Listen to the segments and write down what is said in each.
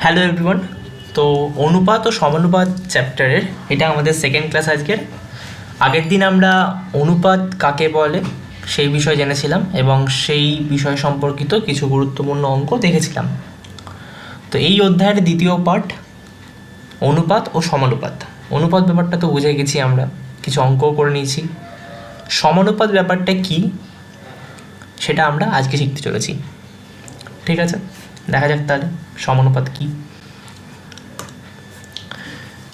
Hello everyone. তো অনুপাত ও সমানুপাত চ্যাপ্টারের এটা আমাদের সেকেন্ড ক্লাস আজকের। আগের দিন আমরা অনুপাত কাকে বলে সেই বিষয় জেনেছিলাম এবং সেই বিষয় সম্পর্কিত কিছু গুরুত্বপূর্ণ অঙ্ক দেখেছিলাম। তো এই অধ্যায়ের দ্বিতীয় পার্ট অনুপাত ও সমানুপাত। অনুপাত ব্যাপারটা তো বুঝে গেছি, আমরা কিছু অঙ্কও করে নিয়েছি। সমানুপাত ব্যাপারটা কি সেটা আমরা আজকে শিখতে চলেছি। ঠিক আছে, দেখা যাক তাহলে সমানুপাত কি।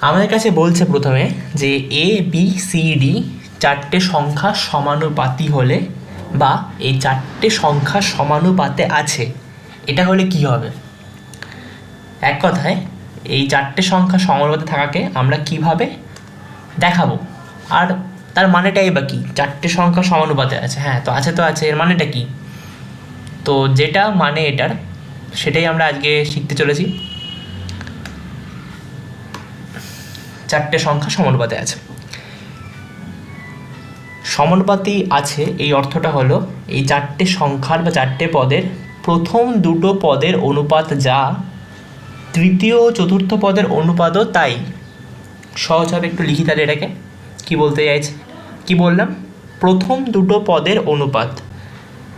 আমাদের কাছে বলছে প্রথমে যে এ বি সি ডি চারটে সংখ্যা সমানুপাতি হলে বা এই চারটে সংখ্যা সমানুপাতে আছে, এটা হলে কি হবে। এক কথায় এই চারটে সংখ্যা সমানুপাতে থাকাকে আমরা কিভাবে দেখাবো, আর তার মানেটাই বা কি। চারটে সংখ্যা সমানুপাতে আছে, হ্যাঁ তো আছে, এর মানেটা কি। তো যেটা মানে এটার সেটাই আমরা আজকে শিখতে চলেছি। চারটে সংখ্যা সমানুপাতে আছে। সমানুপাতি আছে এই অর্থটা হলো এই চারটে সংখ্যার বা চারটে পদের প্রথম দুটো পদের অনুপাত যা, তৃতীয় ও চতুর্থ পদের অনুপাতও তাই। সহজভাবে একটু লিখি তাহলে এটাকে কি বলতে চাইছে। কি বললাম, প্রথম দুটো পদের অনুপাত।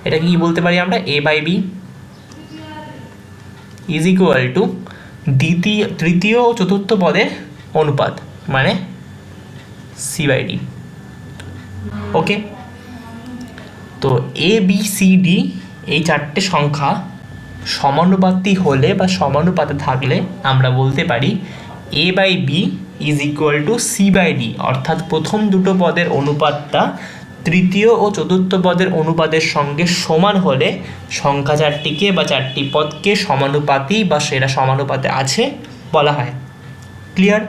এটাকে কি বলতে পারি আমরা, A by B is equal to তৃতীয় ও চতুর্থ পদের অনুপাত, মানে সি বাই ডি। ওকে, তো এ বি সি ডি এই চারটে সংখ্যা সমানুপাতি হলে বা সমানুপাতে থাকলে আমরা বলতে পারি A by B is equal to C by D, অর্থাৎ প্রথম দুটো পদের অনুপাতটা তৃতীয় ও চতুর্থ পদের অনুপাতের সঙ্গে সমান হলে সংখ্যা চারটিকে বা চারটি পদকে সমানুপাতি বা সেরা সমানুপাতে আছে বলা হয়। ক্লিয়ার?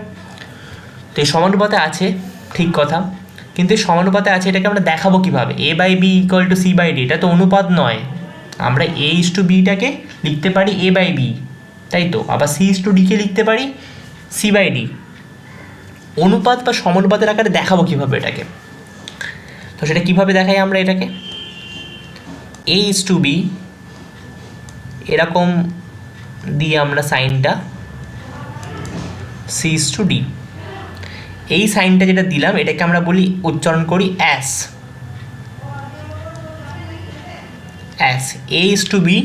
তো এই সমানুপাতে আছে ঠিক কথা, কিন্তু এই সমানুপাতে আছে এটাকে আমরা দেখাবো কিভাবে। A by B equal to C by D, এটা তো অনুপাত নয়। আমরা এ ইস টু বিটাকে লিখতে পারি এ বাই বি, তাই তো, আবার সি ইস টু ডিকে লিখতে পারি সি বাই ডি। অনুপাত বা সমানুপাতের আকারে দেখাবো কিভাবে এটাকে। তো সেটা কিভাবে দেখাই আমরা এটাকে, এ ইস টু বি এরকম দিয়ে আমরা সাইনটা, সি ইস টু ডি এই সাইনটা যেটা দিলাম এটাকে আমরা বলি, উচ্চারণ করি as A is to B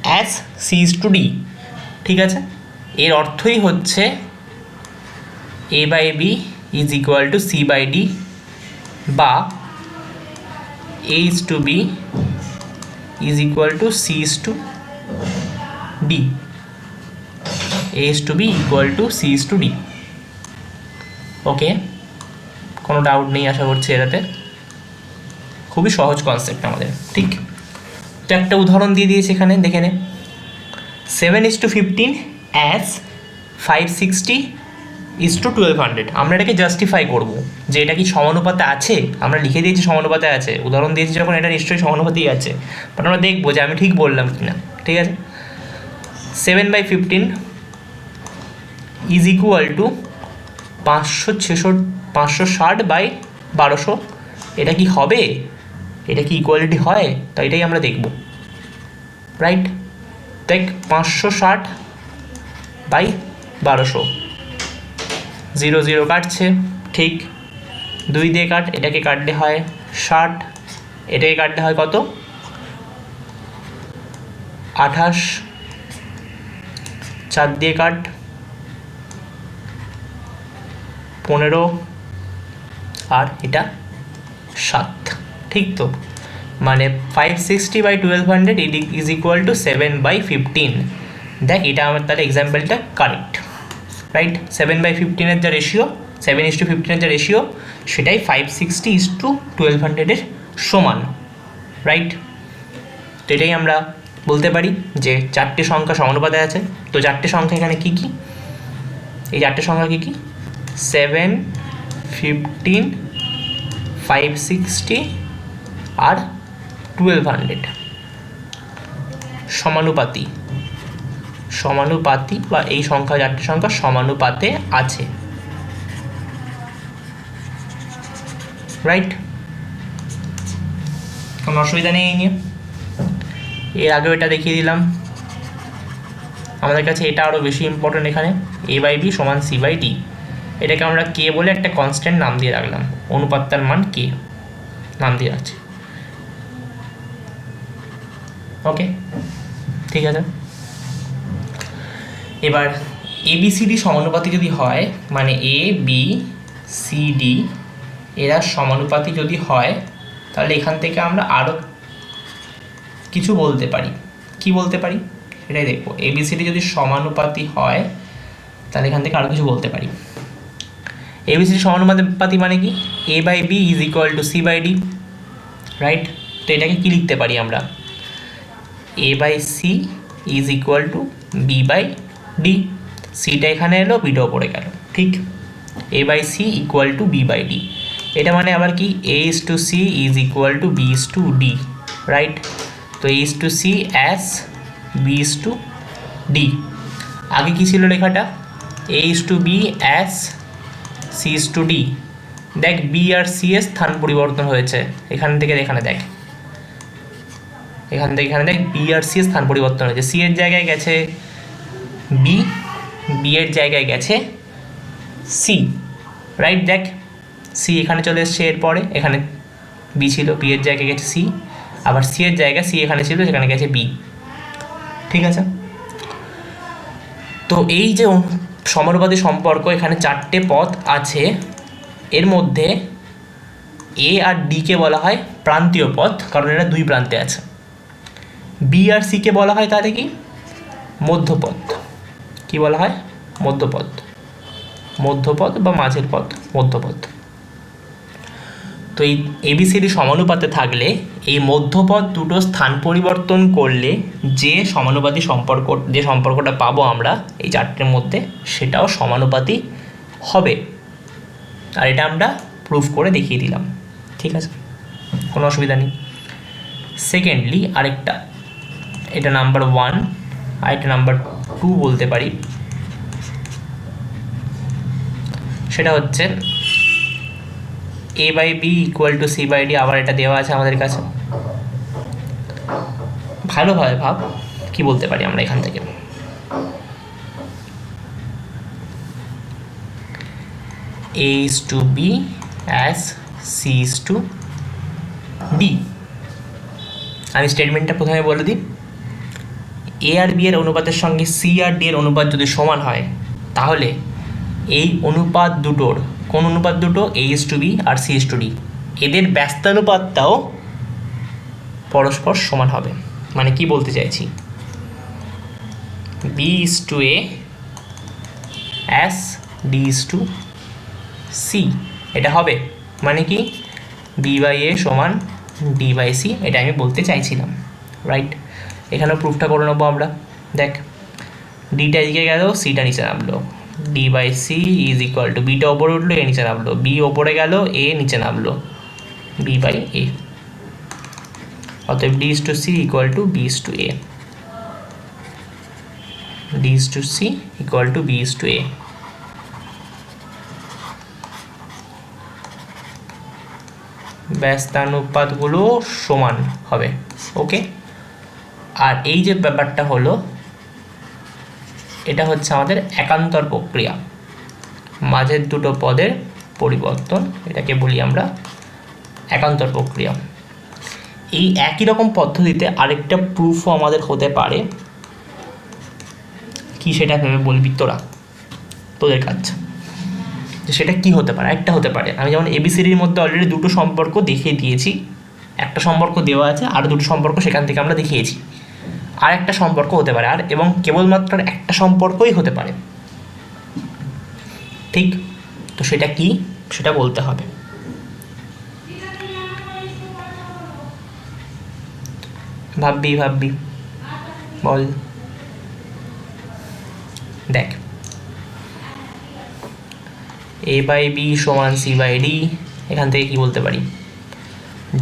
as C is to D. ঠিক আছে, এর অর্থই হচ্ছে A by B is equal to C by D, বা A is to B is equal to C is to D, A is to B equal to C is to D. Okay, কোনো doubt নেই আশা করছি এটাতে। খুবই সহজ concept আমাদের, ঠিক। তো একটা উদাহরণ দিয়ে দিয়েছি এখানে, দেখে নে। 7:15 অ্যাজ 560 ইস টু 1200। আমরা এটাকে জাস্টিফাই করব যে এটা কি সমানুপাতে আছে। আমরা লিখে দিয়েছি সমানুপাতে আছে, উদাহরণ দিয়েছি যখন, এটা নিশ্চয়ই সমানুপাতেই আছে, বাট আমরা দেখবো যে আমি ঠিক বললাম কি না। ঠিক আছে, 7/15 ইজ ইকুয়াল টু 560/1200। এটা কি হবে, এটা কি ইকুয়ালিটি হয়, তো এটাই আমরা দেখব। রাইট, দেখ 560/1200, 0 0 কাটছে, ঠিক। 2 দিয়ে কাট, এটাকে কাটলে হয় 60, এটাকে কাটলে হয় কত, 28, 4 দিয়ে কাট 15, আর এটা 7। ঠিক তো, মানে 560/1200 ইজ ইকুয়াল টু 7/15। দেখ এটা আমার তাহলে এক্সাম্পলটা কারেক্ট। রাইট, 7/15 যা রেশিও, 7:15 যা রেশিও, সেটাই 560:1200 সমান। রাইট, তো এটাই আমরা বলতে পারি যে চারটে সংখ্যা সমানুপাতে আছে। তো চারটে সংখ্যা এখানে কী কী, এই চারটে সংখ্যা কী কী, 7, 15, 560 আর 1200 সমানুপাতি বা এই সংখ্যা, চারটে সংখ্যা সমানুপাতে আছে। রাইট, কোনো অসুবিধা নেই এই নিয়ে। এর আগেও এটা দেখিয়ে দিলাম, আমাদের কাছে এটা আরও বেশি ইম্পর্টেন্ট এখানে, এ বাই বি সমান সি বাই ডি। এটাকে আমরা কে বলে একটা কনস্ট্যান্ট নাম দিয়ে রাখলাম, অনুপাতটার মান কে নাম দিয়ে রাখছি। ওকে, ঠিক আছে। এবার এ বি সি ডি সমানুপাতি যদি হয়, মানে এ বি সি ডি এরা সমানুপাতি যদি হয়, তাহলে এখান থেকে আমরা আরও কিছু বলতে পারি। কি বলতে পারি সেটাই দেখবো। এ বি সি ডি যদি সমানুপাতি হয় তাহলে এখান থেকে আরও কিছু বলতে পারি। এ বি সি ডি সমানুপাতি মানে কি, A by B is equal to C by D, right? তো এটাকে কি লিখতে পারি আমরা, A by C is equal to B by D. সিটা এখানে এলো, বিটা ওপরে গেল, ঠিক? A by C equal to B by D. এটা মানে আবার কি, A is to C is equal to B is to D, right? তো A is to C as B is to D. আগে কী ছিল লেখাটা, A is to B as C is to D. দেখ বি আর C এর স্থান পরিবর্তন হয়েছে, এখান থেকে এখানে দেখ, এখান থেকে এখানে দেখ বি আর সি এর স্থান পরিবর্তন হয়েছে। সি এর জায়গায় গেছে বি, বি এর জায়গায় গেছে সি, রাইট? দেখ সি এখানে চলে এসছে, এরপরে এখানে বি ছিল, বি এর জায়গায় গেছে সি, আবার সি এর জায়গায় সি এখানে ছিল, সেখানে গেছে বি, ঠিক আছে? তো এই যে সমানুপাতি সম্পর্ক, এখানে চারটে পথ আছে, এর মধ্যে এ আর ডিকে বলা হয় প্রান্তীয় পথ, কারণ এরা দুই প্রান্তে আছে। বি আর সিকে বলা হয় তাহলে কি, মধ্যপথ। কি বলা হয়, মধ্যপথ, মধ্যপথ বা মাঝের পথ, মধ্যপথ। তো এই এবিসিডি সমানুপাতে থাকলে এই মধ্যপথ দুটো স্থান পরিবর্তন করলে যে সমানুপাতি সম্পর্ক, যে সম্পর্কটা পাবো আমরা এই চারটের মধ্যে, সেটাও সমানুপাতি হবে। আর এটা আমরা প্রুফ করে দেখিয়ে দিলাম, ঠিক আছে, কোনো অসুবিধা নেই। সেকেন্ডলি আরেকটা, এটা নাম্বার 1 আর এটা নাম্বার 2 বলতে পারি। সেটা হচ্ছে A by B equal to C by D. আবার এটা দেওয়া আছে আমাদের কাছে, ভালোভাবে ভাব কি বলতে পারি আমরা এখান থেকে। A is to B as C is to D। আমি স্টেটমেন্টটা প্রথমে বলে দিই, এ আর বি এর অনুপাতের সঙ্গে সি আর ডি এর অনুপাত যদি সমান হয়, তাহলে এই অনুপাত দুটোর, কোন অনুপাত দুটো, এ ইস টু বি আর সি ইস টু ডি, এদের ব্যস্তানুপাতটাও পরস্পর সমান হবে। মানে কি বলতে চাইছি, B is to A as D is to C, এটা হবে। মানে কি, বি বাই এ সমান ডি বাই সি, এটা আমি বলতে চাইছিলাম, রাইট? এখানেও প্রুফটা করে নেবো আমরা। দেখ ডিটা এদিকে গেল, সিটা নিচে নামলো, D by C is equal to, beta ওপরে উঠলো, এ নিচে নামলো, বি ওপরে গেল, এ নিচে নামলো, বি বাই এ। অতএব D is to C equal to B is to A, D is to C equal to B is to A. ব্যস্তানুপাতগুলো সমান হবে, ওকে? আর এই যে ব্যাপারটা হলো, এটা হচ্ছে আমাদের একান্তর প্রক্রিয়া, মাঝের দুটো পদের পরিবর্তন, এটাকে বলি আমরা একান্তর প্রক্রিয়া। এই একই রকম পদ্ধতিতে আরেকটা প্রুফও আমাদের হতে পারে, কি সেটা ভেবে বলবি তোরা, তোদের কাজ যে সেটা কি হতে পারে। একটা হতে পারে, আমি যেমন এবিসিডির মধ্যে অলরেডি দুটো সম্পর্ক দেখিয়ে দিয়েছি, একটা সম্পর্ক দেওয়া আছে, আর দুটো সম্পর্ক সেখান থেকে আমরা দেখিয়েছি। আর একটা সম্পর্ক হতে পারে, আর এবং কেবলমাত্র একটা সম্পর্কই হতে পারে, ঠিক? তো সেটা কি, সেটা বলতে হবে। ভাববি ভাববি, বল। দেখ এ বাই বি সমান সি বাই ডি, এখান থেকে কি বলতে পারি,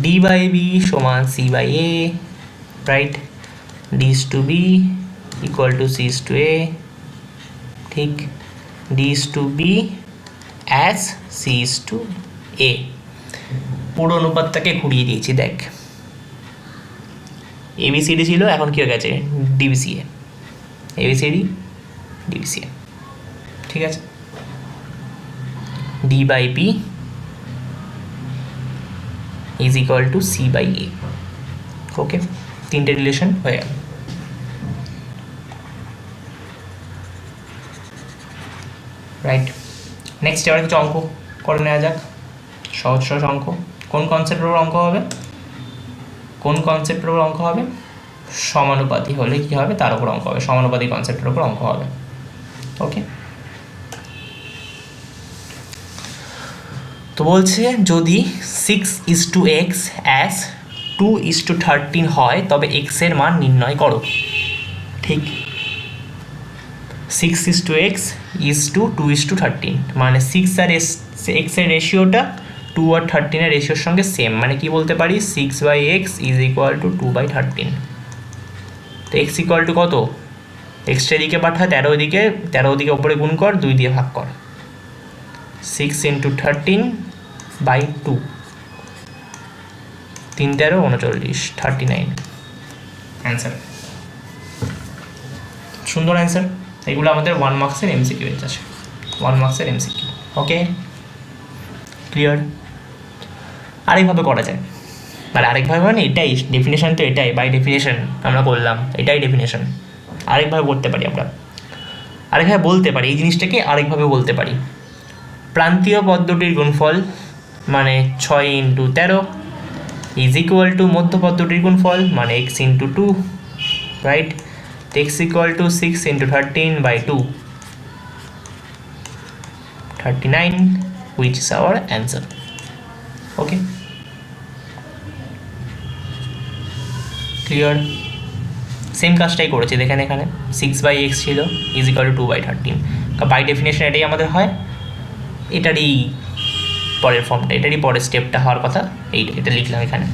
ডি বাই বি সমান C by A, right? D is to B equal to C is to A, ঠিক? D is to B as C is to A. পুরো অনুপাতটাকে ঘুরিয়ে দিয়েছি, দেখ এবিসিডি ছিল, এখন কি হয়ে গেছে ডিবিসিএ, ABCD DBCM, ঠিক আছে। D by P is equal to C by A, ওকে, তিনটে রিলেশন হয়ে গেল। রাইট, নেক্সট এবার কিছু অঙ্ক করে নেওয়া যাক, সহজ সহজ অঙ্ক। কোন কনসেপ্টের উপর অঙ্ক হবে? কোন কনসেপ্টের উপর অঙ্ক হবে? সমানুপাতি হলে কী হবে তার উপর অঙ্ক হবে, সমানুপাতি কনসেপ্টের উপর অঙ্ক হবে, ওকে। তো বলছে যদি 6:x অ্যাজ 2:13 হয় তবে x এর মান নির্ণয় করো, ঠিক। 6:x is to 2:13, মানে 6 আর x এর রেশিওটা 2 আর 13 এর রেশিওর সঙ্গে সেম, মানে কি বলতে পারি 6/x is equal to 2/13। তো x ইকুয়াল টু কত? এক্সটা এদিকে পাঠা, 13 ওদিকে ওপরে গুণ কর, 2 দিয়ে ভাগ কর, 6 × 13/2, 3 × 13 = 39, 39 অ্যান্সার। সুন্দর অ্যান্সার। এগুলো আমাদের 1 মার্কসের এমসিকিউ আছে, 1 মার্কসের এমসিকিউ, ওকে, ক্লিয়ার। আরেকভাবে করা যায়, মানে আরেকভাবে মানে এটাই ডেফিনেশন, তো এটাই বাই ডেফিনেশন আমরা করলাম, এটাই ডেফিনেশন। আরেকভাবে বলতে পারি আমরা, আরেকভাবে বলতে পারি এই জিনিসটাকে, আরেকভাবে বলতে পারি প্রান্তীয় পদ্ধতির গুণফল মানে 6 × 13 ইজ ইকুয়াল টু মধ্য পদ্ধতির গুণফল মানে x × 2, right. x equal to 6 × 13/2, 39, which is our answer, okay, clear. Same কাজটাই করেছি দেখেন, এখানে 6/x ছিল is equal to 2/13, by definition এটাই আমাদের হয়, এটারই পরের ফর্মটা, এটারই পরের স্টেপটা হওয়ার কথা, এটা লিখলাম এখানে।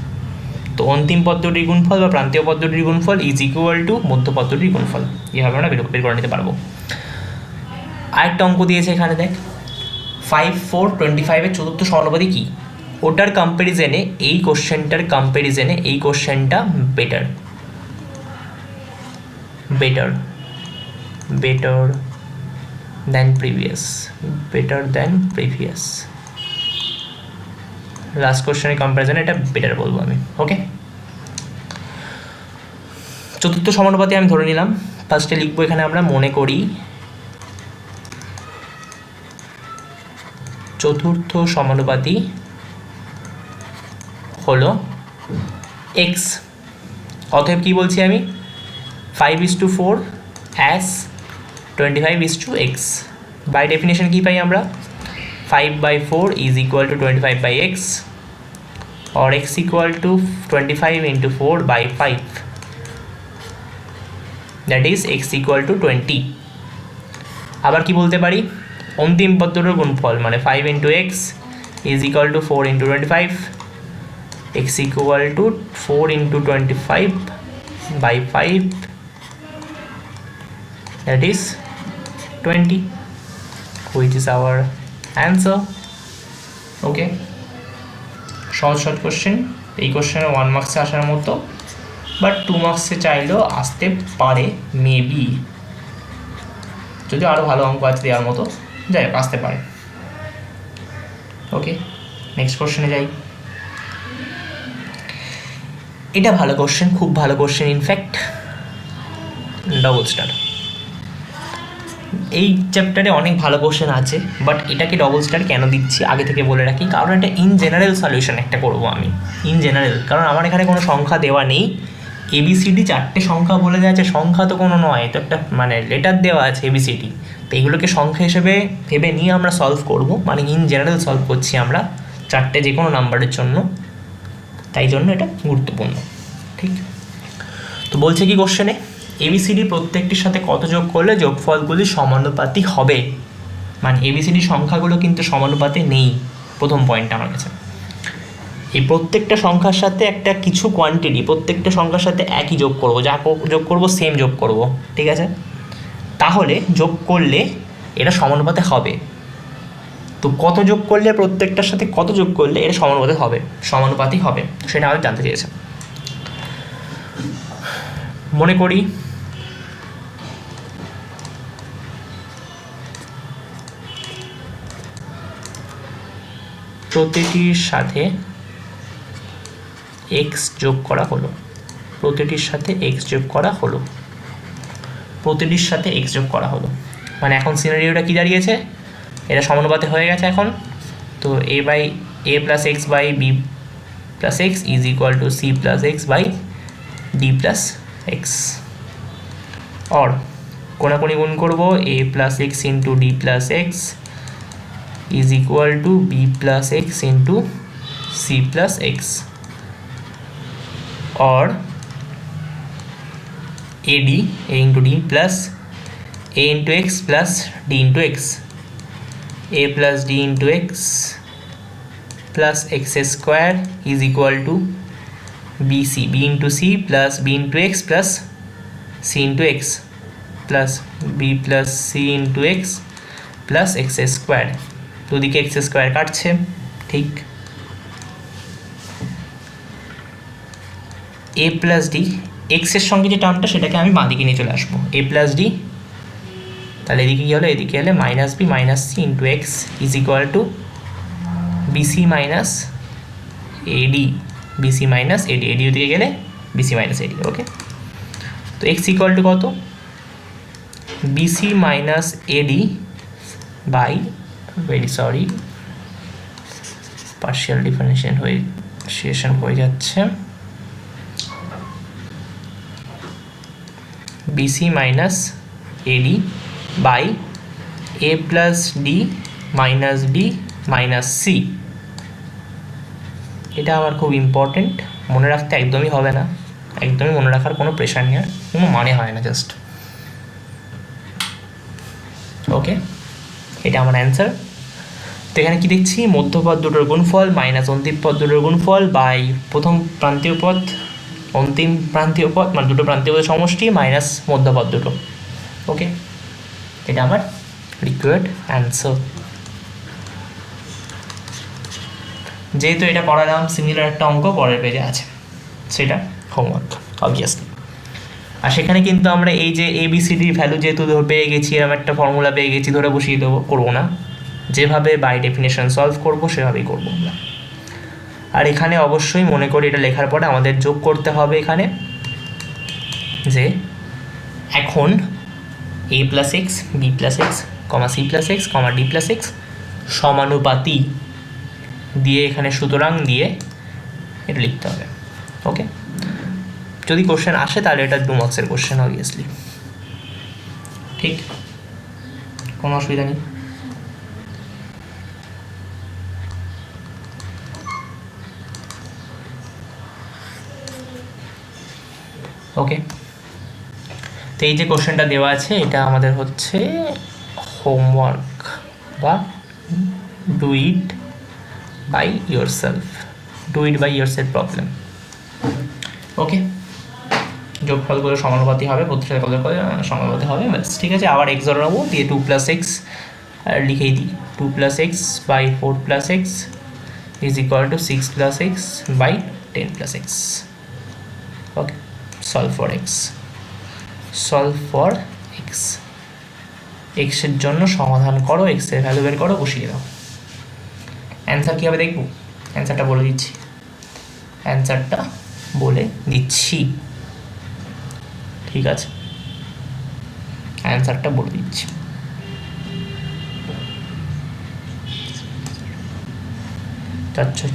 তো অন্তিম পদ্ধতির গুণফল বা প্রান্তীয় পদ্ধতির গুণফল ইজ ইকুয়াল টু মধ্য পদ্ধতির গুণফল, এভাবে আমরা বের করে নিতে পারবো। আরেকটা অঙ্ক দিয়েছে এখানে দেখ, 5, 4, 25-এর চতুর্থ সমানুপাতি কী? ওটার কম্প্যারিজনে এই কোশ্চেনটার কম্প্যারিজনে এই কোশ্চেনটা better, better than previous, better than previous. Last কোশ্চেনের কম্প্যারিজনে এটা বেটার বলবো আমি, ওকে। চতুর্থ সমানুপাতি আমি ধরে নিলাম, ফার্স্টে লিখবো এখানে আমরা, মনে করি চতুর্থ সমানুপাতি হলো x, অতএব কি বলছি আমি 5:4 as 25:x, বাই ডেফিনেশন কি পাই আমরা 5/4 is equal to 25/x or x equal to 25 × 4/5, that is x equal to 20। আবার কি বলতে পারি অন্তিম পদ্ধতির গুণফল মানে 5 × x is equal to 4 × 25, x equal to 4 × 25/5, that is 20, which is our answer, okay। Short question, এই কোশ্চেনে 1 মার্কসে আসার মতো, বাট 2 মার্কসে চাইলেও আসতে পারে মেবি, যদি আরও ভালো অঙ্ক আছে দেওয়ার মতো, যাই হোক আসতে পারে, ওকে। নেক্সট কোশ্চেনে যাই। এটা ভালো কোশ্চেন, খুব ভালো কোশ্চেন, ইনফ্যাক্ট ডবল স্টার। এই চ্যাপ্টারে অনেক ভালো কোশ্চেন আছে, বাট এটাকে ডবল স্টার কেন দিচ্ছি আগে থেকে বলে রাখি, কারণ এটা ইন জেনারেল সলিউশন একটা করবো আমি, ইন জেনারেল, কারণ আমার এখানে কোনো সংখ্যা দেওয়া নেই, ABCD 4টে সংখ্যা বলে দেওয়া আছে, সংখ্যা তো কোনো নয়, তো একটা মানে লেটার দেওয়া আছে ABCD, তো এগুলোকে সংখ্যা হিসেবে ভেবে নিয়ে আমরা সলভ করব, মানে ইন জেনারেল সলভ করছি আমরা 4টে যে কোনো নাম্বারের জন্য, তাই জন্য এটা গুরুত্বপূর্ণ, ঠিক। তো বলছে কি কোশ্চেনে ABCD প্রত্যেকটির সাথে কত যোগ করলে যোগফলগুলি সমানুপাতি হবে, মানে ABCD সংখ্যাগুলো কিন্তু সমানুপাতে নেই, প্রথম পয়েন্ট আমার কাছে। এই প্রত্যেকটা সংখ্যার সাথে একটা কিছু কোয়ান্টিটি, প্রত্যেকটা সংখ্যার সাথে একই যোগ করব, যা যোগ করব সেম যোগ করব, ঠিক আছে। তাহলে যোগ করলে এটা সমানুপাতে হবে, তো কত যোগ করলে প্রত্যেকটার সাথে কত যোগ করলে এটা সমানুপাতি হবে সেটা আমাদের জানতে চেয়েছে। মনে করি প্রতিটির সাথে এক্স যোগ করা হলো, প্রতিটির সাথে এক্স যোগ করা হলো, প্রতিটির সাথে এক্স যোগ করা হলো। মানে এখন সিনারিওটা কী দাঁড়িয়েছে, এটা সমানুপাতে হয়ে গেছে এখন। তো a by a plus x by B plus x is equal to C plus x by D plus x. Or কোনাকুনি গুণ করবো, a plus x into D plus x is equal to B plus x into C plus x. और A D A into D plus A into x plus D into x, A plus D into x plus x square is equal to B C, B into C plus B into x plus C into x plus B plus C into x plus x square. দুদিকে x square কাটছে, ঠিক। এ plus D, এক্সের সঙ্গে যে টার্মটা সেটাকে আমি বাঁ দিকে নিয়ে চলে আসবো, এ প্লাস ডি, তাহলে এদিকে কী হলো, এদিকে হলে minus B minus C into x is equal to BC minus AD, BC minus AD, AD ওদিকে গেলে বিসি মাইনাস এডি। ওকে, তো এক্স ইকুয়াল টু কত, BC minus AD by, very sorry partial differentiation হয়ে যাচ্ছে, BC minus AD by A plus D minus D minus C। এটা আমার খুব important, মনে রাখতে একদমই হবে না, একদমই মনে রাখার কোনো প্রেশার নেই, কোনো মানে হয় না, জাস্ট ওকে। এটা আমার অ্যান্সার। তো এখানে কি দেখছি, মধ্যপদ দুটোর গুণফল মাইনাস অন্তিম পদ দুটোর গুণফল বাই প্রথম প্রান্তীয় পদ অন্তিম প্রান্তীয় পদ, মানে দুটো প্রান্তীয় পদের সমষ্টি মাইনাস মধ্যপদ দুটো। ওকে, এটা আমার রিকোয়ার্ড অ্যান্সার। যেহেতু এটা পড়ালাম, সিমিলার একটা অঙ্ক পরের পেজে আছে, সেটা হোমওয়ার্ক অবভিয়াসলি। আর সেখানে কিন্তু আমরা এই যে ABCD ভ্যালু যেহেতু পেয়ে গেছি, এরকম একটা ফর্মুলা পেয়ে গেছি, ধরে বসিয়ে দেবো, করবো না, যেভাবে বাই ডেফিনেশন সলভ করবো সেভাবেই করবো আমরা। আর এখানে অবশ্যই মনে করি এটা লেখার পরে আমাদের যোগ করতে হবে এখানে যে এখন a plus x B plus x comma C plus x comma D plus x সমানুপাতি দিয়ে এখানে সুতরাং দিয়ে এটা লিখতে হবে। ওকে, যদি কোশ্চেন আসে তাহলে এটা 2 মার্কসের কোশ্চেন অবভিয়াসলি, ঠিক, কোনো অসুবিধা নেই। ওকে, তো এই যে কোশ্চেনটা দেওয়া আছে এটা আমাদের হচ্ছে হোমওয়ার্ক বা do it by yourself, do it by yourself problem. Okay, যোগফলগুলো সমানুপাতি হবে, প্রত্যেকটা কত করে সমানুপাতি হবে, ব্যাস ঠিক আছে। আবার এক্স ধরে নেবো, দিয়ে 2 প্লাস এক্স লিখেই দিই, 2 plus x by 4 plus x is equal to 6 plus x by 10 plus x. Okay, solve for x, solve for x, x এর জন্য সমাধান করো, x এর ভ্যালু বের করো, বসিয়ে দাও। অ্যান্সার কী হবে দেখবো, অ্যান্সারটা বলে দিচ্ছি, অ্যান্সারটা বলে দিচ্ছি, ঠিক আছে, অ্যান্সারটা বলে দিচ্ছি।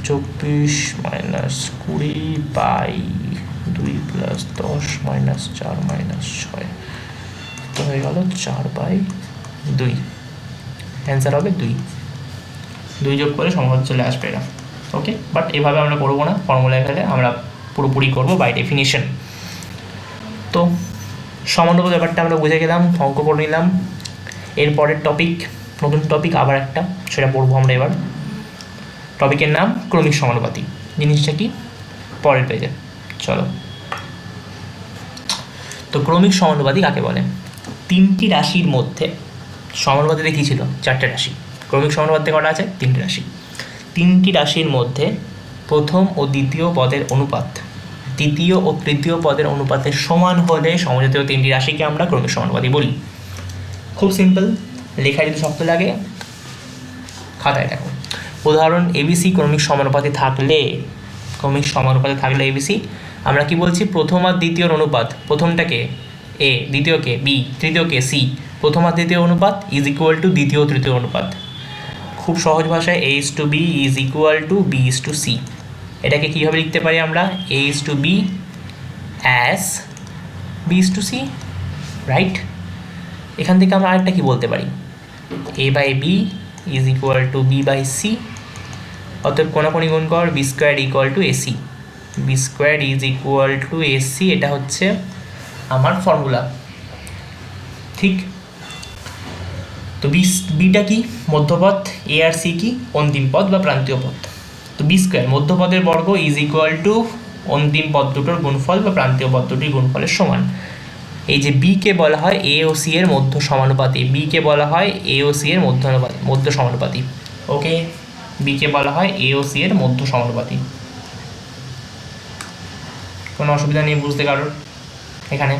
4 minus 20 by 2 plus 10 minus 4 minus 6 তো হয়ে গেল 4 বাই 2, অ্যান্সার হবে 2 যোগ করে সমাধান চলে আসবে এটা। ওকে, বাট এভাবে আমরা করবো না, ফর্মুলায় ফেলে আমরা পুরোপুরি করবো বাই ডেফিনিশন। তো সমানুপাত ব্যাপারটা আমরা বুঝে গেলাম, অঙ্ক করে নিলাম। এরপরের টপিক, নতুন টপিক আবার একটা, সেটা পড়বো আমরা এবার। টপিকের নাম ক্রমিক সমানুপাতি, জিনিসটা কি পরের পেজে, চলো। তো ক্রমিক সমানুপাতি কাকে বলে, 3টি রাশির মধ্যে, সমানুপাতিতে কী ছিল 4টে রাশি, ক্রমিক সমানুপাতিতে কটা আছে 3টে রাশি, 3টি রাশির মধ্যে প্রথম ও দ্বিতীয় পদের অনুপাত তৃতীয় ও তৃতীয় পদের অনুপাতের সমান হলে সমজাতীয় 3টি রাশিকে আমরা ক্রমিক সমানুপাতি বলি। খুব সিম্পল, লেখা যদি শক্ত লাগে খাতায় দেখো। উদাহরণ এবিসি ক্রমিক সমানুপাতি থাকলে এবিসি আমরা কি বলছি, প্রথম আর দ্বিতীয়র অনুপাত, প্রথমটাকে এ, দ্বিতীয়কে বি, তৃতীয়কে সি, প্রথম আর দ্বিতীয় অনুপাত ইজ ইকুয়াল টু দ্বিতীয় তৃতীয় অনুপাত। খুব সহজ ভাষায় A is to B is equal to B is to C. এটাকে কীভাবে লিখতে পারি আমরা, A is to B as B is to C, right. এখান থেকে আমরা আরেকটা কি বলতে পারি, A by B is equal to B by C, অতএব কোনাকুনি গুণ কর, B square equal to AC, B square is equal to AC, এটা হচ্ছে আমার ফর্মুলা, ঠিক। তো বিটা কি, মধ্যপদ, এ আর সি কি, অন্তিম পদ বা প্রান্তীয় পদ। তো বি স্কোয়ার মধ্যপদের বর্গ ইজ ইকুয়াল টু অন্তিম পদ দুটোর গুণফল বা প্রান্তীয় পদ দুটির গুণফলের সমান। এই যে বিকে বলা হয় এ ও সি এর মধ্য সমানুপাতি, বিকে বলা হয় এ ও সি এর মধ্য সমানুপাতি, ওকে। বিকে বলা হয় এ ও সি এর মধ্য সমানুপাতি। কোনো অসুবিধা নেই বুঝতে কারোর এখানে।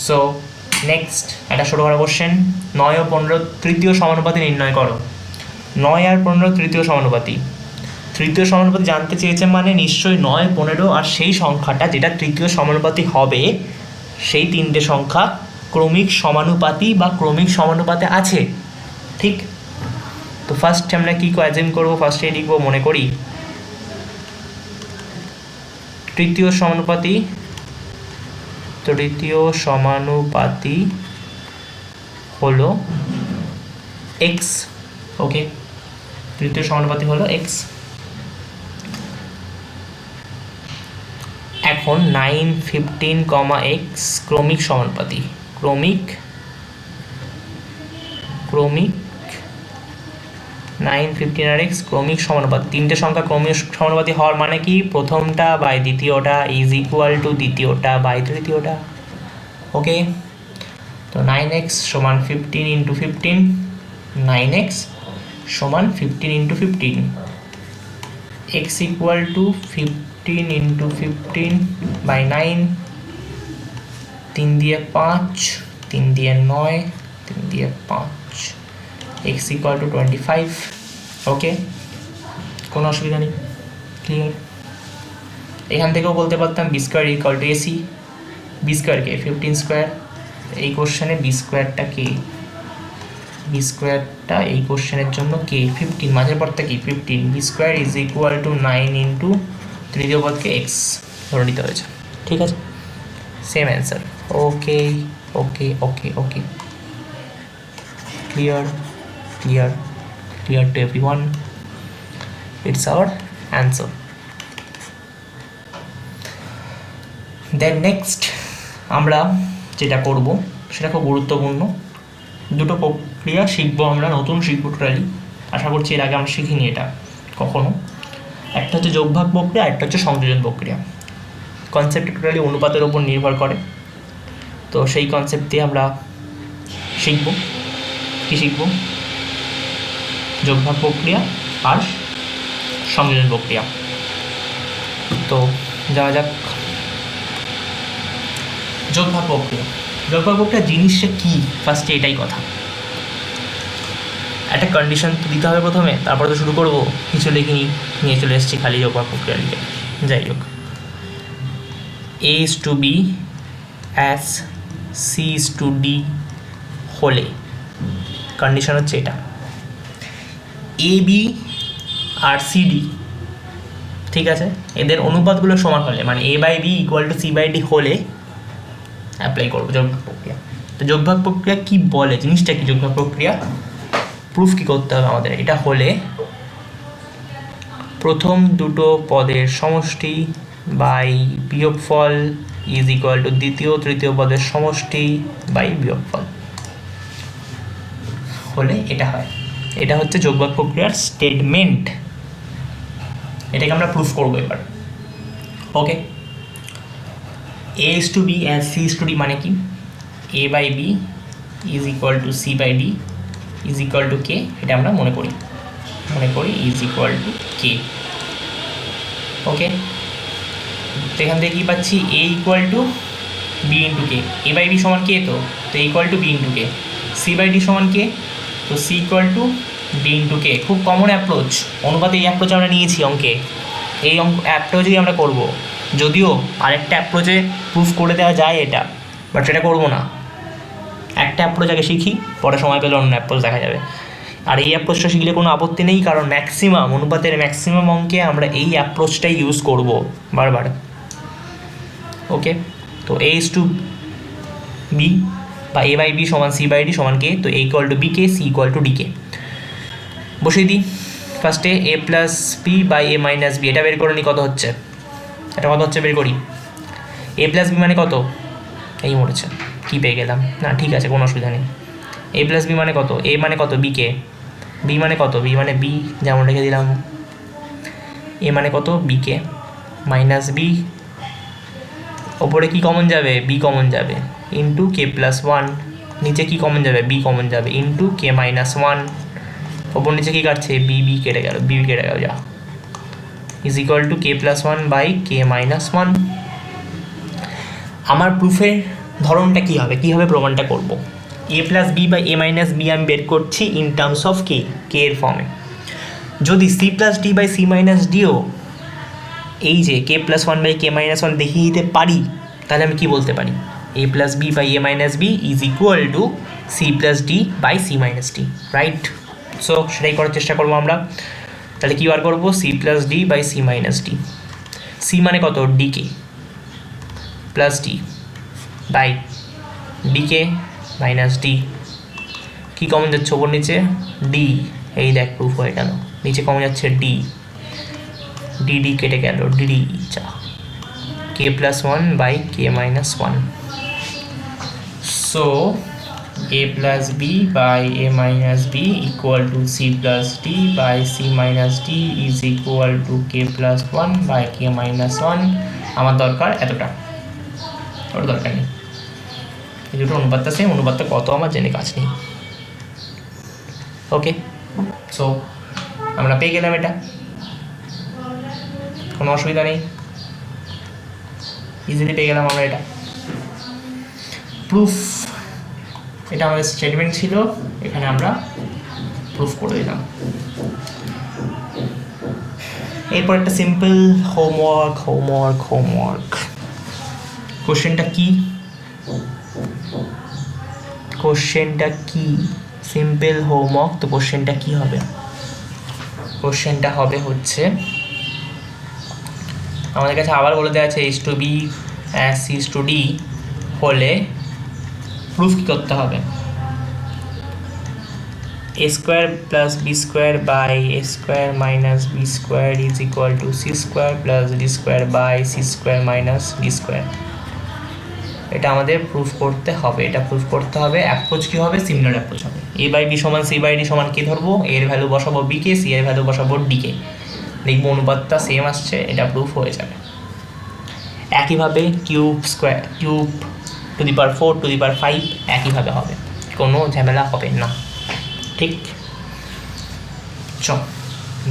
সো নেক্সট একটা ছোটো করা কোশ্চেন, 9 ও 15 তৃতীয় সমানুপাতি নির্ণয় করো। 9 আর 15 তৃতীয় সমানুপাতি, তৃতীয় সমানুপাতি জানতে চেয়েছে মানে নিশ্চয়ই 9, 15 আর সেই সংখ্যাটা যেটা তৃতীয় সমানুপাতি হবে, সেই তিনটে সংখ্যা ক্রমিক সমানুপাতি বা ক্রমিক সমানুপাতে আছে, ঠিক। তো ফার্স্টে আমরা কী অ্যাজিউম করবো, ফার্স্টে লিখবো, মনে করি তৃতীয় সমানুপাতি হলো এক্স, ওকে। তৃতীয় সমানুপাতি হলো এক্স। এখন 9, 15, এক্স ক্রমিক সমানুপাতি, ক্রমিক 9, 15 আর এক্স ক্রমিক সমানুপাতি। তিনটে সংখ্যা ক্রমিক সমানুপাতি হওয়ার মানে কি, প্রথমটা বাই দ্বিতীয়টা ইজ ইকুয়াল টু দ্বিতীয়টা বাই তৃতীয়টা, ওকে। তো 9x সমান 15 ইন্টু 15, 9x সমান 15 into 15, x equal to 15 into 15 by 9, 3 দিয়ে 5, 3 দিয়ে 9, 3 দিয়ে 5, x ইকুয়াল টু 25, ওকে। কোনো অসুবিধা নেই, ক্লিয়ার। এখান থেকেও বলতে পারতাম B square equal to AC, B স্কোয়ারকে 15 স্কোয়ার, এই কোশ্চেনে বি স্কোয়ারটা কে, বি স্কোয়ারটা এই কোশ্চেনের জন্য কে 15, মাঝের পদটা কি 15, B square is equal to 9 into তৃতীয় পদকে এক্স ধরে নিতে হয়েছে, ঠিক আছে। Same answer, okay okay okay okay, clear clear clear to everyone, it's our answer. Then next আমরা যেটা করব সেটা খুব গুরুত্বপূর্ণ, দুটো প্রক্রিয়া শিখবো আমরা, নতুন শিখবো টোটালি, আশা করছি এর আগে আমরা শিখিনি এটা কখনো। একটা হচ্ছে যোগভাগ প্রক্রিয়া, একটা হচ্ছে সংযোজন প্রক্রিয়া। কনসেপ্টটা টোটালি অনুপাতের ওপর নির্ভর করে, তো সেই কনসেপ্ট দিয়ে আমরা শিখব। কী শিখব? যোগভাগ প্রক্রিয়া আর সংযোজন প্রক্রিয়া। তো যাওয়া যাক। যোগভাগ প্রক্রিয়া, যোগভাগ প্রক্রিয়া জিনিসটা কী, ফার্স্টে এটাই কথা। একটা কন্ডিশন দিতে হবে প্রথমে, তারপরে তো শুরু করবো, কিছু লিখিনি, নিয়ে চলে এসেছি খালি যোগভাগ প্রক্রিয়া লিখে। যাই হোক, A is to B as C is to D হলে, কন্ডিশন হচ্ছে এটা, এ বি আর সি ডি, ঠিক আছে, এদের অনুপাতগুলো সমান হলে, মানে A by B equal to C by D হলে অ্যাপ্লাই করবো যোগভাগ প্রক্রিয়া। তো যোগভাগ প্রক্রিয়া কী বলে, জিনিসটা কি যোগভাগ প্রক্রিয়া, প্রুফ কী করতে হবে আমাদের, এটা হলে প্রথম দুটো পদের সমষ্টি বাই বিয়োগফল ইজ ইকুয়াল টু দ্বিতীয় তৃতীয় পদের সমষ্টি বাই বিয়োগফল হলে এটা হয়। এটা হচ্ছে যোগভাগ প্রক্রিয়ার স্টেটমেন্ট, এটাকে আমরা প্রুফ করবো এবার, okay. A is to B as C is to D মানে কি, A by B is equal to C by D is equal to K, এটা আমরা মনে করি is equal to K, okay. তো এখান থেকে কী পাচ্ছি, A equal to B into K, A by B সমান কে, তো equal to B into K, C by D সমান কে, তো C equal to D into k, খুব কমন অ্যাপ্রোচ, অনুপাতে এই অ্যাপ্রোচ আমরা নিয়েছি অঙ্কে, এই অ্যাপ্রোচেই আমরা করব। যদিও আরেকটা অ্যাপ্রোচে প্রুফ করে দেওয়া যায় এটা, বাট সেটা করবো না। একটা অ্যাপ্রোচ আগে শিখি, পরে সময় পেলে অন্য অ্যাপ্রোচ দেখা যাবে। আর এই অ্যাপ্রোচটা শিখলে কোনো আপত্তি নেই, কারণ ম্যাক্সিমাম অনুপাতের ম্যাক্সিমাম অঙ্কে আমরা এই অ্যাপ্রোচটাই ইউজ করব বারবার। ওকে, তো এ ইজ টু বি বা এ বাই বি সমান সি বাই ডি সমান কে, তো A equal to B K, C equal to D K বসিয়ে দিই। ফার্স্টে A plus B by A minus B, এটা বের করে নিই কত হচ্ছে, এটা কত হচ্ছে বের করি। এ প্লাস বি মানে কত, এই মরেছে, কী পেয়ে গেলাম না, ঠিক আছে কোনো অসুবিধা নেই। এ প্লাস বি মানে কত, এ মানে কত বি কে, বি মানে কত, বি মানে বি যেমন রেখে দিলাম, এ মানে কত বি কে মাইনাস বি, ওপরে কি কমন যাবে, বি কমন যাবে, ইন্টু কে প্লাস ওয়ান, নিচে কি কমন যাবে, বি কমন যাবে, ইন্টু কে মাইনাস ওয়ান, ওপর নিচে কী কাটছে, বি বি কেটে গেল, বি কেটে গেল, যা is equal to K plus one by K minus one. আমার প্রুফের ধরনটা কী হবে, কীভাবে প্রমাণটা করব। এ plus B by A minus বি আমি বের করছি in terms of K, K এর ফর্মে। যদি C plus D by C minus ডিও এই যে K plus one by K minus one দেখিয়ে দিতে পারি, তাহলে আমি কী বলতে পারি, A plus B by A minus B is equal to C plus D by C minus D, right? So সেটাই করার চেষ্টা করবো আমরা। তাহলে কী বার করবো, C plus D by C minus D, C মানে কত ডি কে প্লাস ডি বাই ডি কে মাইনাস ডি, কী কমন যাচ্ছে ওপর নিচে, ডি, এই দেখ প্রুফ হয়ে গেল, নিচে কমন যাচ্ছে ডি, ডি ডি কেটে গেল, ডিডি যা, K plus one by K minus one. So a plus b by a minus b equal to c plus d by c minus d is equal to k plus 1 by k minus 1। আমার দরকার এতটা, ওর দরকার নেই, এই দুটো অনুপাতটা same, অনুপাতটা কত আমার জেনে কাজ নেই। ওকে, সো আমরা পেয়ে গেলাম এটা, কোনো অসুবিধা নেই, ইজিলি পেয়ে গেলাম আমরা এটা। প্রুফ, এটা আমাদের স্টেটমেন্ট ছিল, এখানে আমরা প্রুফ করে দিলাম। এরপর একটা সিম্পল হোমওয়ার্ক, হোমওয়ার্ক হোমওয়ার্ক কোশ্চেনটা কি, কোশ্চেনটা কি, সিম্পল হোমওয়ার্ক। তো কোশ্চেনটা কি হবে, কোশ্চেনটা হবে হচ্ছে আমাদের কাছে আবার বলে দেওয়া আছে H to B as C to D হলে প্রুফ কী করতে হবে, A square plus B square by A square minus B square is equal to C square plus D square by C square minus D square. এটা আমাদের proof করতে হবে, এটা proof করতে হবে। অ্যাপ্রোচ কী হবে, সিমিলার অ্যাপ্রোচ হবে। এ বাই বি সমান সি বাই ডি সমান কী ধরবো, এর ভ্যালু বসাবো বিকে, সি এর ভ্যালু বসাবো ডিকে, দেখবো অনুপাতটা সেম আসছে, এটা প্রুফ হয়ে যাবে। একইভাবে cube square, cube to the power 4 to the power 5 একইভাবে হবে, কোনো ঝামেলা হবে না, ঠিক? চ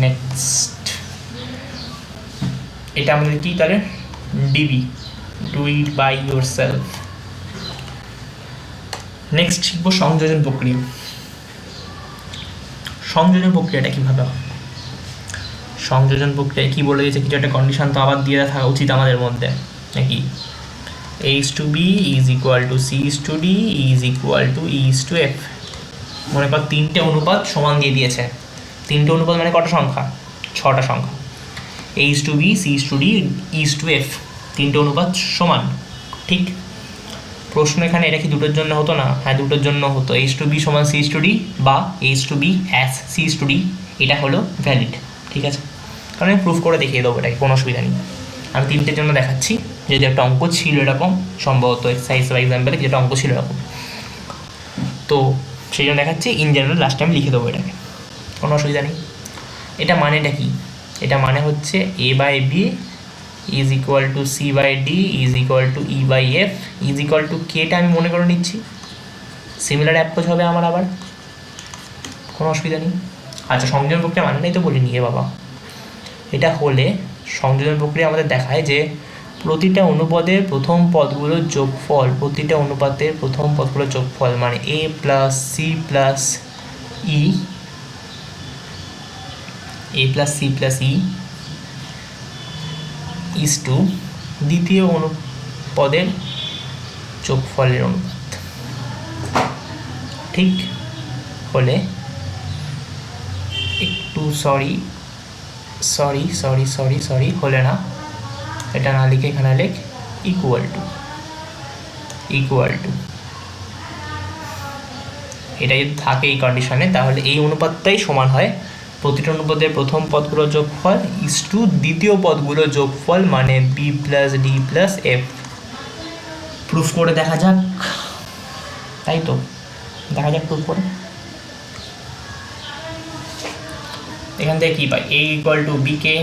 নেক্সট, এটা আমাদের কি তাহলে ডিবি, do it by yourself. Next শিখব সংযোজন প্রক্রিয়া। সংযোজন প্রক্রিয়াটা কীভাবে হবে, সংযোজন প্রক্রিয়ায় কী বলে দিয়েছে, কিছু একটা কন্ডিশন তো আবার দিয়ে থাকা উচিত আমাদের মধ্যে নাকি, a is to b is equal to c is to d is equal to e is to f। মনে কর তিনটে অনুপাত সমান দিয়ে দিয়েছে, তিনটে অনুপাত মানে কটা সংখ্যা, 6টা সংখ্যা, a is to b c is to d e is to f, তিনটে অনুপাত সমান, ঠিক? প্রশ্ন এখানে এটা কি দুটোর জন্য হতো না, হ্যাঁ দুটোর জন্য হতো, a is to b সমান c is to d বা a is to b as c is to d, এটা হলো ভ্যালিড, ঠিক আছে? কারণ আমি প্রুফ করে দেখিয়ে দেবো, এটাকে কোনো অসুবিধা নেই। আমি তিনটের জন্য দেখাচ্ছি, যদি একটা অঙ্ক ছিল এরকম, সম্ভবত এক্সারসাইজ বা এক্সাম্পলে যেটা অঙ্ক ছিল এরকম, তো সেই জন্য দেখাচ্ছি। ইন জেনারেল লাস্ট টাইম লিখে দেবো এটাকে, কোনো অসুবিধা নেই। এটা মানেটা কি, এটা মানে হচ্ছে A by B is equal to C by D is equal to E by F is equal to কেটা আমি মনে করে নিচ্ছি, সিমিলার অ্যাপ্রোচ হবে আমার আবার, কোনো অসুবিধা নেই। আচ্ছা, সংযোজন প্রক্রিয়া মানে নেই তো বলিনি এ বাবা, এটা হলে সংযোজন প্রক্রিয়া আমাদের দেখায় যে প্রতিটা অনুপাতের প্রথম পদগুলোর যোগফল, প্রতিটা অনুপাতের প্রথম পদগুলোর যোগফল মানে A plus C plus E A plus C plus E is to দ্বিতীয় অনুপদের যোগফলের অনুপাত ঠিক হলে একটু সরি হলে না, এটা না লিখে এখানে লেখ ইকুয়াল টু এটা যদি থাকে এই কন্ডিশনে, তাহলে এই অনুপাতটাই সমান হয় প্রতিটা অনুপাতের প্রথম পদগুলোর যোগফল ইজ টু দ্বিতীয় পদগুলোর যোগফল, মানে B plus D plus F. Proof করে দেখা যাক, তাই তো দেখা যাক প্রুফ করে। এখান থেকে কী পাই? A equal to B K,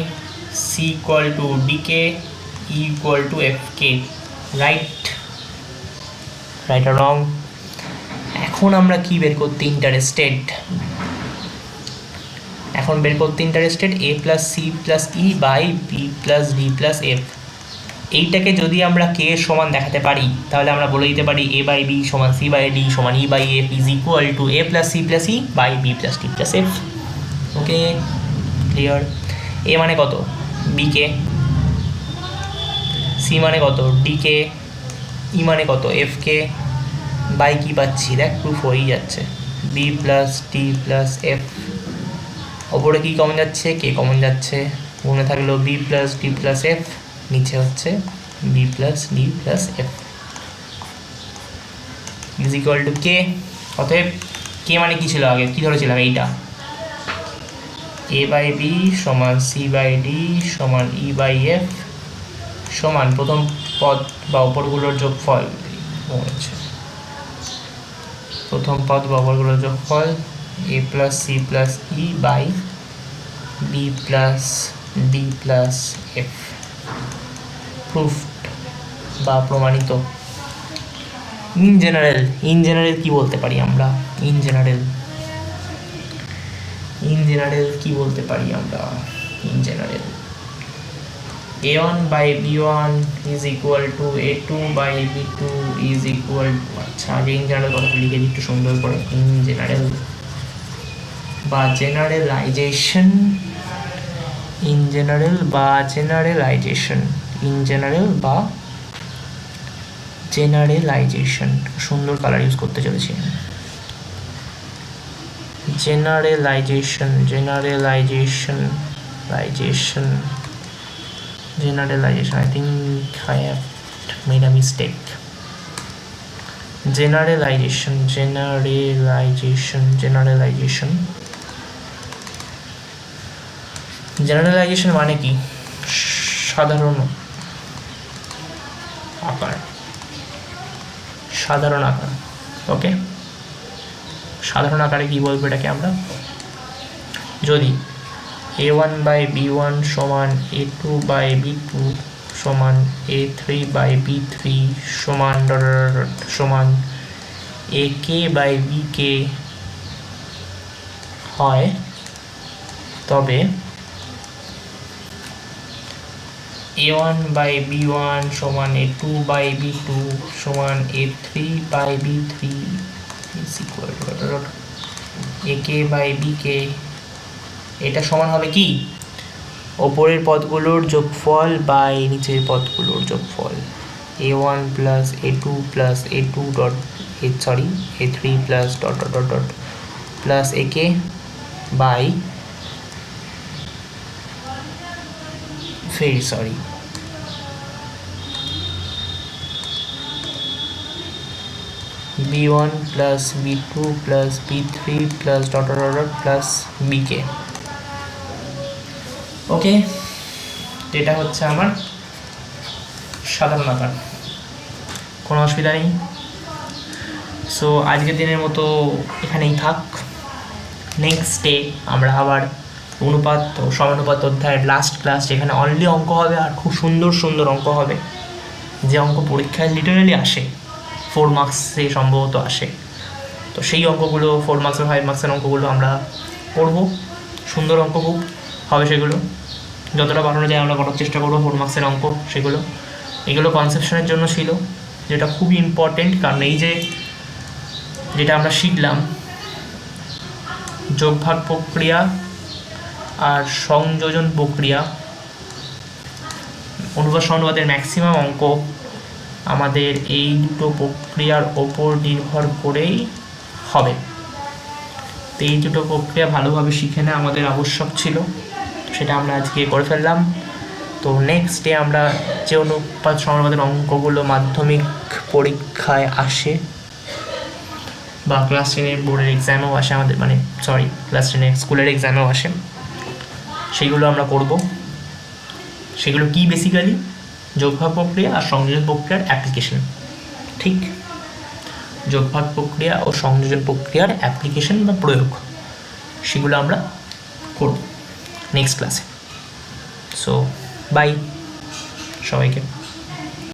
C equal to D K, E equal to F K. Right আর রং? এখন আমরা কি বের করতে interested? A plus C plus E by B plus D plus F. এইটাকে যদি আমরা কে সমান দেখাতে পারি, তাহলে আমরা বলে দিতে পারি এ বাই বি সমান সি বাই ডি সমান E by F is equal to A plus C plus E by B plus D plus F. Okay, clear? A মানে কত? বি কে, সি মানে কত? ডি কে, ই মানে কত? F K, by কি পাচ্ছি দেখ, প্রুফ হয়েই যাচ্ছে, B plus D plus F. ওপরে কি কমন যাচ্ছে? কে কমন যাচ্ছে, মনে থাকলো B plus D plus F, নিচে হচ্ছে B plus D plus F is equal to K. অতএব কে মানে কি ছিল আগে, কি ধরেছিলাম? এইটা এ বাই বি সমান সি বাই ডি সমান ই বাই এফ সমান প্রথম পদ বা অপরগুলোর যোগফল, প্রথম পদ বা অপরগুলোর যোগফল A plus C plus E by B plus D plus F. Proofed বা প্রমাণিত। ইন জেনারেল কি বলতে পারি আমরা? ইন জেনারেল কি বলতে পারি আমরা? a1 by b1 is equal to a2 by b2 is equal to, আচ্ছা আগে ইন জেনারেল কথাটা লিখে দিই একটু সুন্দর করে। ইন জেনারেল বা জেনারেলাইজেশন, সুন্দর কালার ইউজ করতে চলেছি। generalization, I think I have made a mistake. Generalization মানে কি? সাধারণ আকার। ওকে, সাধারণ আকারে কি বলবো এটাকে আমরা? যদি a1 by b1 সমান a2 by b2 সমান a3 by b3 সমান ak by bk হয়, তবে a1 by b1 সমান a2 by b2 সমান a3 by b3 is equal to ak by bk। এটা সমান হবে কি? ওপরের পদগুলোর যোগফল বাই নিচের পদগুলোর যোগফল, a1 plus a2 plus a2 dot a3 plus dot dot dot dot plus ak by b1 plus b2 plus b3 plus dot dot dot plus bk। Okay, এটা হচ্ছে আমার সাধারণ আকার, কোনো অসুবিধা নেই। সো আজকের দিনের মতো এখানেই থাক। নেক্সট ডে আমরা আবার অনুপাত ও সমানুপাত অধ্যায়ের লাস্ট ক্লাস, যেখানে অনলি অঙ্ক হবে আর খুব সুন্দর সুন্দর অঙ্ক হবে, যে অঙ্ক পরীক্ষায় লিটারেলি আসে, 4 মার্কসে সম্ভবত আসে। তো সেই অঙ্কগুলো 4 মার্কস 5 মার্কসের অঙ্কগুলো আমরা পড়বো। সুন্দর অঙ্ক খুব হবে সেগুলো, যতটা বানানো যায় আমরা করার চেষ্টা করবো। 4 মার্কসের অঙ্ক এগুলো কনসেপশনের জন্য ছিল, যেটা খুবই ইম্পর্টেন্ট। কারণ এই যেটা আমরা শিখলাম, যোগভাগ প্রক্রিয়া আর সংযোজন প্রক্রিয়া, অনুপাত সমানুপাতের ম্যাক্সিমাম অঙ্ক আমাদের এই দুটো প্রক্রিয়ার ওপর নির্ভর করেই হবে। তো এই দুটো প্রক্রিয়া ভালোভাবে শিখে নেওয়া আমাদের আবশ্যক ছিল, সেটা আমরা আজকে করে ফেললাম। তো নেক্সট ডে আমরা যে অনুপাত সমানুপাতের অঙ্কগুলো মাধ্যমিক পরীক্ষায় আসে বা ক্লাস 10-এর বোর্ডের এক্সামেও আসে আমাদের, মানে ক্লাস 10-এর স্কুলের এক্সামেও আসে, সেগুলো আমরা করব। সেগুলো কি? বেসিক্যালি যোগভাগ প্রক্রিয়া আর সংযোজন প্রক্রিয়ার অ্যাপ্লিকেশন। ঠিক, যোগভাগ প্রক্রিয়া ও সংযোজন প্রক্রিয়ার অ্যাপ্লিকেশন বা প্রয়োগ, সেগুলো আমরা করব নেক্সট ক্লাসে। সো বাই সবাইকে।